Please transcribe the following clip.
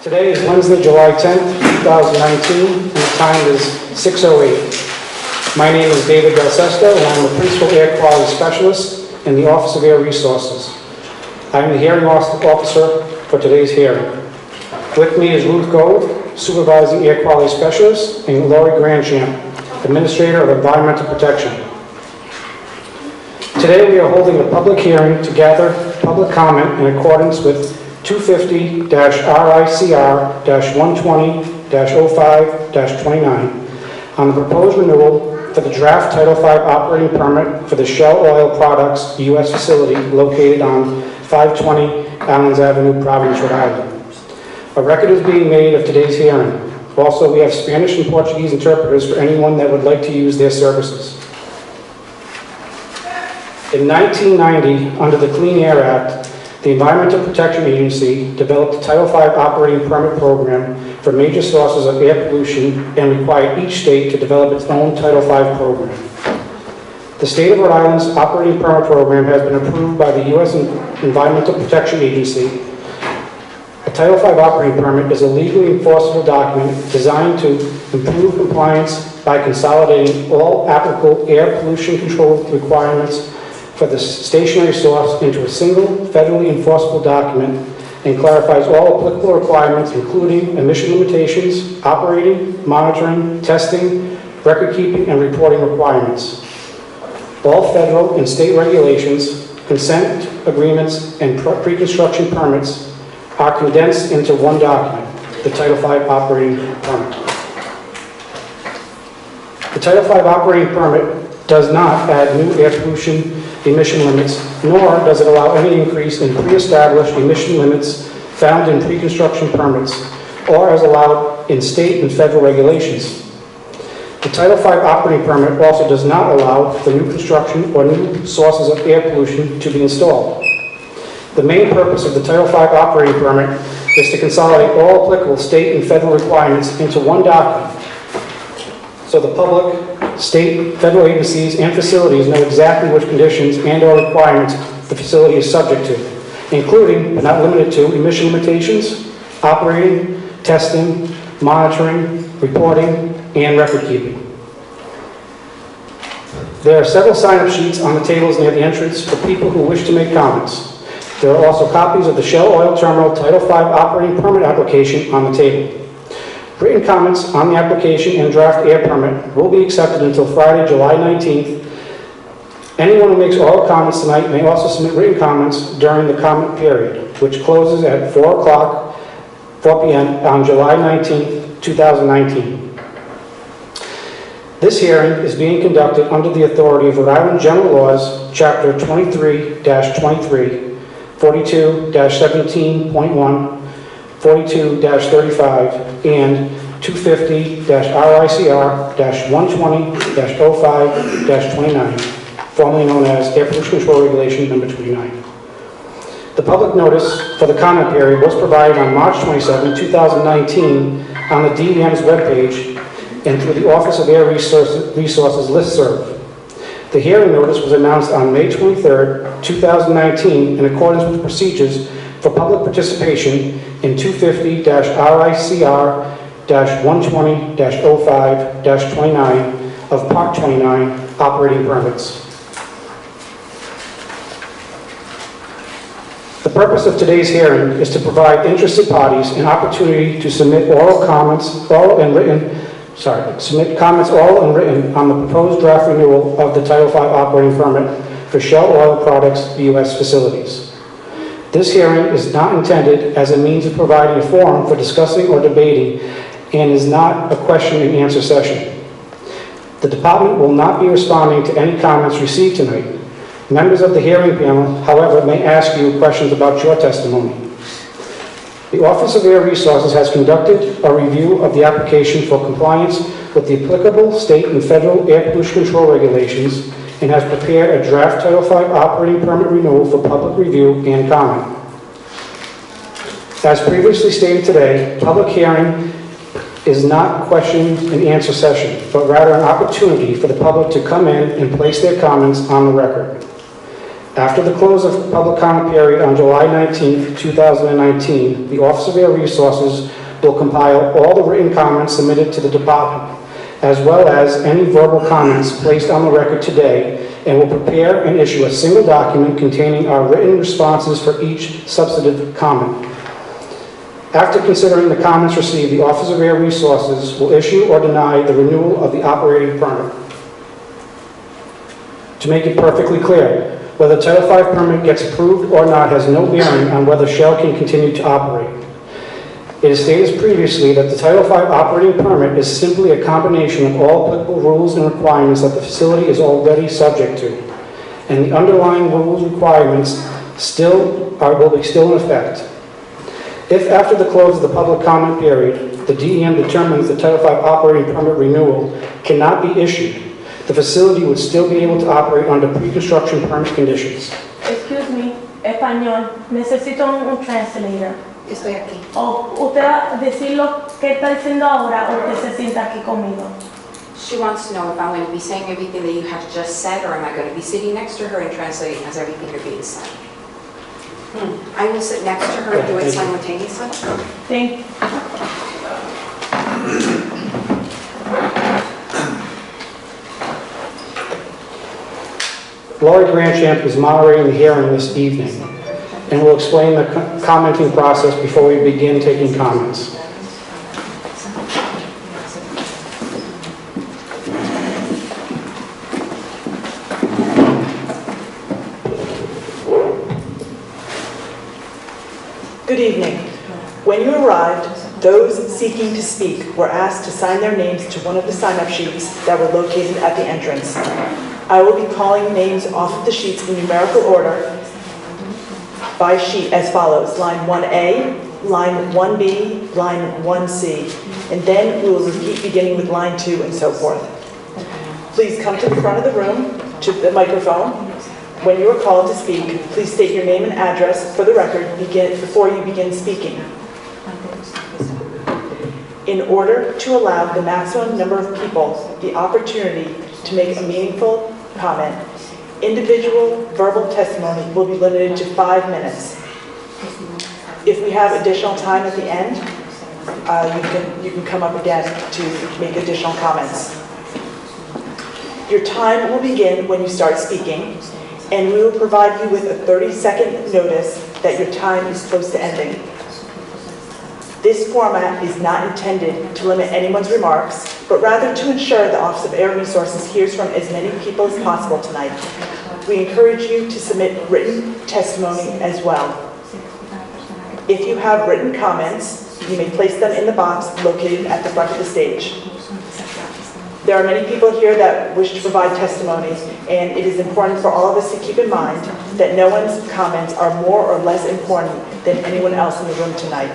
Today is Wednesday, July 10th, 2019, and the time is 6:08. My name is David Del Sesto, and I'm the Principal Air Quality Specialist in the Office of Air Resources. I am the hearing officer for today's hearing. With me is Ruth Gold, Supervising Air Quality Specialist, and Laurie Grandchamp, Administrator of Environmental Protection. Today we are holding a public hearing to gather public comment in accordance with 250-RICR-120-05-29 on the proposed renewal for the draft Title V operating permit for the Shell Oil Products U.S. facility located on 520 Allens Avenue, Providence, Rhode Island. A record is being made of today's hearing. Also, we have Spanish and Portuguese interpreters for anyone that would like to use their services. In 1990, under the Clean Air Act, the Environmental Protection Agency developed the Title V operating permit program for major sources of air pollution and required each state to develop its own Title V program. The state of Rhode Island's operating permit program has been approved by the U.S. Environmental Protection Agency. A Title V operating permit is a legally enforceable document designed to improve compliance by consolidating all applicable air pollution control requirements for the stationary source into a single federally enforceable document and clarifies all applicable requirements, including emission limitations, operating, monitoring, testing, record keeping, and reporting requirements. All federal and state regulations, consent agreements, and pre-construction permits are condensed into one document, the Title V operating permit. The Title V operating permit does not add new air pollution emission limits, nor does it allow any increase in pre-established emission limits found in pre-construction permits or as allowed in state and federal regulations. The Title V operating permit also does not allow for new construction or new sources of air pollution to be installed. The main purpose of the Title V operating permit is to consolidate all applicable state and federal requirements into one document so the public, state, federal agencies, and facilities know exactly which conditions and/or requirements the facility is subject to, including, but not limited to, emission limitations, operating, testing, monitoring, reporting, and record keeping. There are several sign-up sheets on the tables near the entrance for people who wish to make comments. There are also copies of the Shell Oil Terminal Title V operating permit application on the table. Written comments on the application and draft air permit will be accepted until Friday, July 19th. Anyone who makes oral comments tonight may also submit written comments during the comment period, which closes at 4 p.m. on July 19th, 2019. This hearing is being conducted under the authority of Rhode Island General Laws, Chapter 23-23, 42-17.1, 42-35, and 250-RICR-120-05-29, formerly known as Air Pollution Control Regulation Number 29. The public notice for the comment period was provided on March 27, 2019 on the DEM's webpage and through the Office of Air Resources listserv. The hearing notice was announced on May 23, 2019 in accordance with procedures for public participation in 250-RICR-120-05-29 of Part 29 operating permits. The purpose of today's hearing is to provide interested parties an opportunity to submit submit comments oral and written on the proposed draft renewal of the Title V operating permit for Shell Oil Products U.S. facilities. This hearing is not intended as a means of providing a forum for discussing or debating and is not a question and answer session. The department will not be responding to any comments received tonight. Members of the hearing panel, however, may ask you questions about your testimony. The Office of Air Resources has conducted a review of the application for compliance with the applicable state and federal air pollution control regulations and has prepared a draft Title V operating permit renewal for public review and comment. As previously stated today, public hearing is not question and answer session, but rather an opportunity for the public to come in and place their comments on the record. After the close of the public comment period on July 19, 2019, the Office of Air Resources will compile all the written comments submitted to the department, as well as any verbal comments placed on the record today, and will prepare and issue a single document containing our written responses for each substantive comment. After considering the comments received, the Office of Air Resources will issue or deny the renewal of the operating permit. To make it perfectly clear, whether Title V permit gets approved or not has no bearing on whether Shell can continue to operate. It is stated previously that the Title V operating permit is simply a combination of all applicable rules and requirements that the facility is already subject to, and the underlying rules and requirements will be still in effect. If after the close of the public comment period, the DEM determines the Title V operating permit renewal cannot be issued, the facility would still be able to operate under pre-construction permit conditions. Excuse me, español, necesito un translator. Estoy aquí. O usted va a decir lo que está diciendo ahora o usted se sienta aquí conmigo. She wants to know if I'm going to be saying everything that you have just said, or am I going to be sitting next to her and translating as everything is being said? I will sit next to her and do it simultaneously. Thank you. Laurie Grandchamp is moderating the hearing this evening and will explain the commenting process before we begin taking comments. Good evening. When you arrived, those seeking to speak were asked to sign their names to one of the sign-up sheets that were located at the entrance. I will be calling names off of the sheets in numerical order by sheet as follows: line 1A, line 1B, line 1C, and then we will repeat beginning with line 2 and so forth. Please come to the front of the room, to the microphone. When you are called to speak, please state your name and address for the record before you begin speaking. In order to allow the maximum number of people the opportunity to make a meaningful comment, individual verbal testimony will be limited to 5 minutes. If we have additional time at the end, you can come up again to make additional comments. Your time will begin when you start speaking, and we will provide you with a 30-second notice that your time is close to ending. This format is not intended to limit anyone's remarks, but rather to ensure the Office of Air Resources hears from as many people as possible tonight. We encourage you to submit written testimony as well. If you have written comments, you may place them in the box located at the front of the stage. There are many people here that wish to provide testimony, and it is important for all of us to keep in mind that no one's comments are more or less important than anyone else in the room tonight.